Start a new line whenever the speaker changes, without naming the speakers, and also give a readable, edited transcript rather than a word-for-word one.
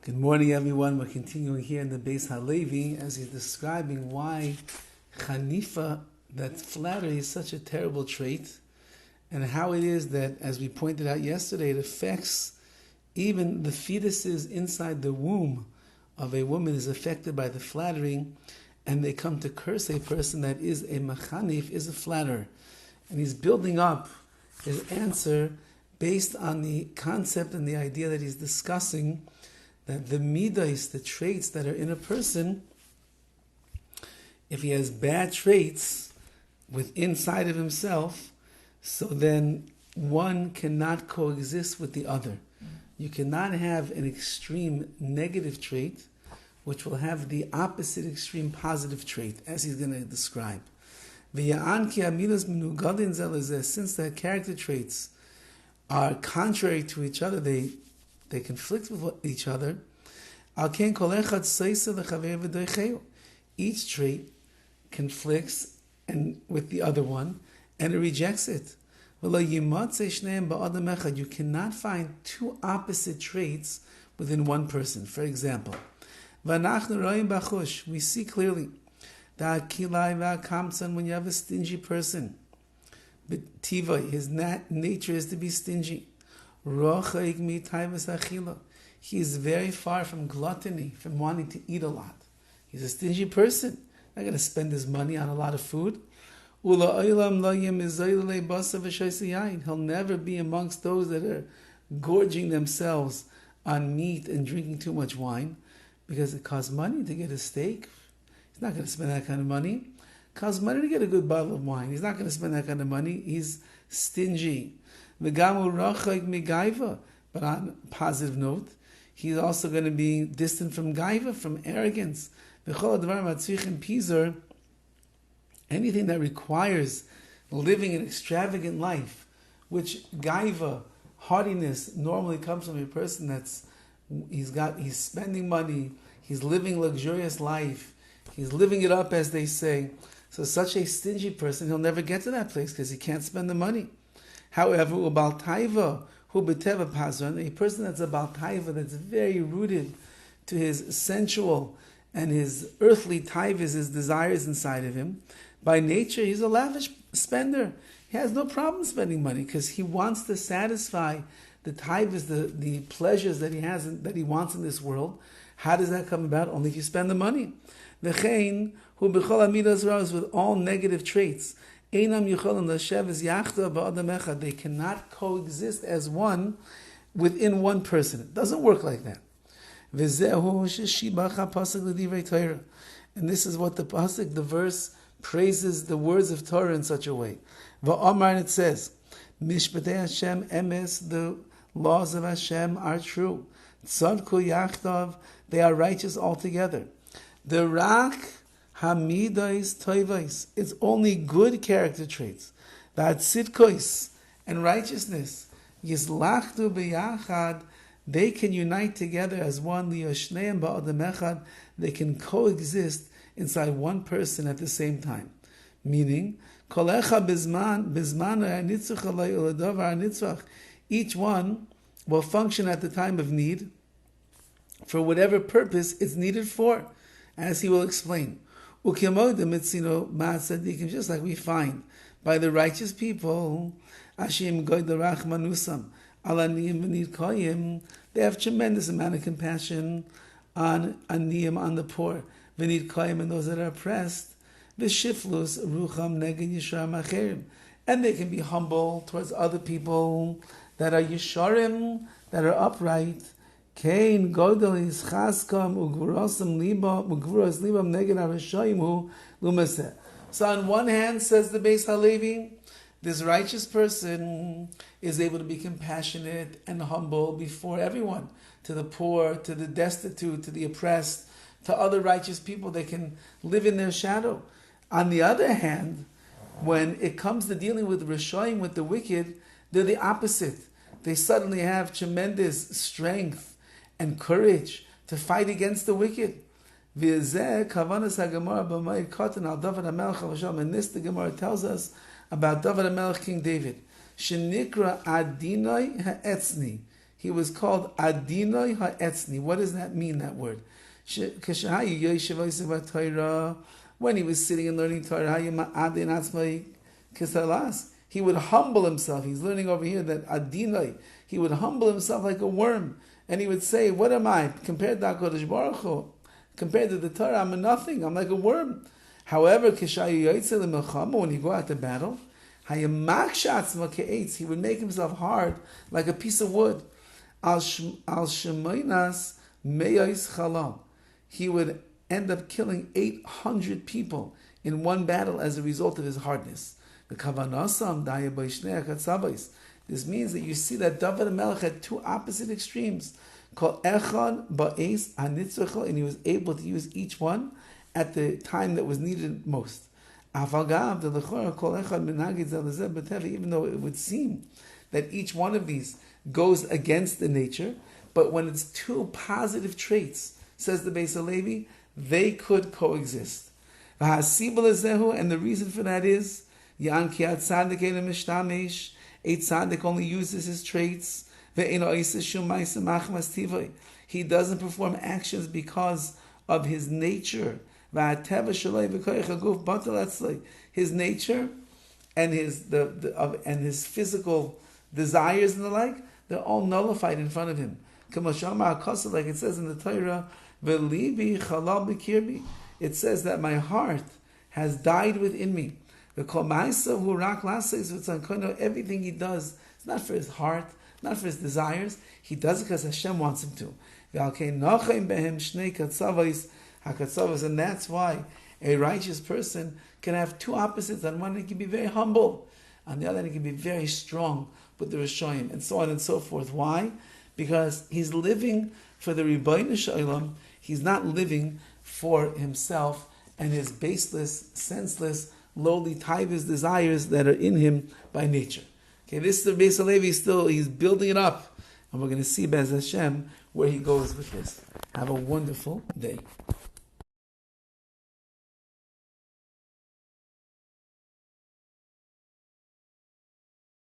Good morning, everyone. We're continuing here in the Beis Halevi as he's describing why Chanifa, that flattery, is such a terrible trait, and how it is that, as we pointed out yesterday, it affects even the fetuses inside the womb of a woman is affected by the flattery, and they come to curse a person that is a machanif, is a flatterer. And he's building up his answer based on the concept and the idea that he's discussing, that the midas, the traits that are in a person, if he has bad traits inside of himself, so then one cannot coexist with the other. You cannot have an extreme negative trait which will have the opposite extreme positive trait, as he's going to describe. Since their character traits are contrary to each other, they conflict with each other. Each trait conflicts with the other one, and it rejects it. You cannot find two opposite traits within one person. For example, we see clearly that when you have a stingy person, his nature is to be stingy. He is very far from gluttony, from wanting to eat a lot. He's a stingy person. Not going to spend his money on a lot of food. He'll never be amongst those that are gorging themselves on meat and drinking too much wine, because it costs money to get a steak. He's not going to spend that kind of money. It costs money to get a good bottle of wine. He's not going to spend that kind of money. He's stingy. But on a positive note, he's also going to be distant from gaiva, from arrogance. Anything that requires living an extravagant life, which gaiva, haughtiness, normally comes from a person he's spending money, he's living luxurious life, he's living it up, as they say. So such a stingy person, he'll never get to that place because he can't spend the money. However, ubal taiva, hu beteva pazran, a person that's a bal taiva, that's very rooted to his sensual and his earthly taivas, his desires inside of him, by nature he's a lavish spender. He has no problem spending money because he wants to satisfy the taivas, the pleasures that he has, that he wants in this world. How does that come about? Only if you spend the money. V'chein hu b'chol amidas ra's, with all negative traits. Einam yicholim l'shev yachda ba'adam echad. They cannot coexist as one within one person. It doesn't work like that. And this is what the pasuk, the verse, praises the words of Torah in such a way. Va'amar, and it says, Mishpatei Hashem emes, the laws of Hashem are true. Tzadku yachdav, they are righteous altogether. The rak hamidais toivais, it's only good character traits. That tzidkois and righteousness, yizlachdu b'yachad, they can unite together as one. Liyashneim ba'adam echad, they can coexist inside one person at the same time. Meaning, kolecha bizman ha'nitzach alay uladavar ha'nitzvach, each one will function at the time of need for whatever purpose it's needed for, as he will explain. Just like we find by the righteous people, Ashim goyderach manusam, alaniyim v'nid koyim, they have tremendous amount of compassion on aniyim, on the poor, v'nid koyim, and those that are oppressed, v'shiflus rucham neged yishar macherim, and they can be humble towards other people that are yisharim, that are upright. Kain godel is chaskam ugvurosam libam neged arashayim hu lumaseh. So on one hand, says the Beis Halevi, this righteous person is able to be compassionate and humble before everyone, to the poor, to the destitute, to the oppressed, to other righteous people. They can live in their shadow. On the other hand, when it comes to dealing with Rishayim, with the wicked, they're the opposite. They suddenly have tremendous strength and courage to fight against the wicked. And this, the Gemara tells us about David HaMelech, King David. Shenikra adinai ha'etzni. He was called Adinoi Ha'etzni. What does that mean, that word? When he was sitting and learning Torah, he would humble himself. He's learning over here that Adinoi, he would humble himself like a worm. And he would say, what am I? Compared to HaKadosh Baruch Hu, compared to the Torah, I'm a nothing. I'm like a worm. However, when you go out to battle, he would make himself hard like a piece of wood. He would end up killing 800 people in one battle as a result of his hardness. This means that you see that David HaMelech had two opposite extremes, called Echad Ba'es HaNitzachah, and he was able to use each one at the time that was needed most. Even though it would seem that each one of these goes against the nature, but when it's two positive traits, says the Beis HaLevi, they could coexist. And the reason for that is, a tzaddik only uses his traits. He doesn't perform actions because of his nature. His nature and his physical desires and the like, they're all nullified in front of him. Like it says in the Torah, it says that my heart has died within me. Everything he does, it's not for his heart, not for his desires. He does it because Hashem wants him to. And that's why a righteous person can have two opposites. On one hand, he can be very humble. On the other hand, he can be very strong with the Rishoyim, and so on and so forth. Why? Because he's living for the Rebbeinu Shalom. He's not living for himself and his baseless, senseless, lowly taivas desires that are in him by nature. Okay, this is the Beis HaLevi he's building it up. And we're going to see Be'ez Hashem where he goes with this. Have a wonderful day.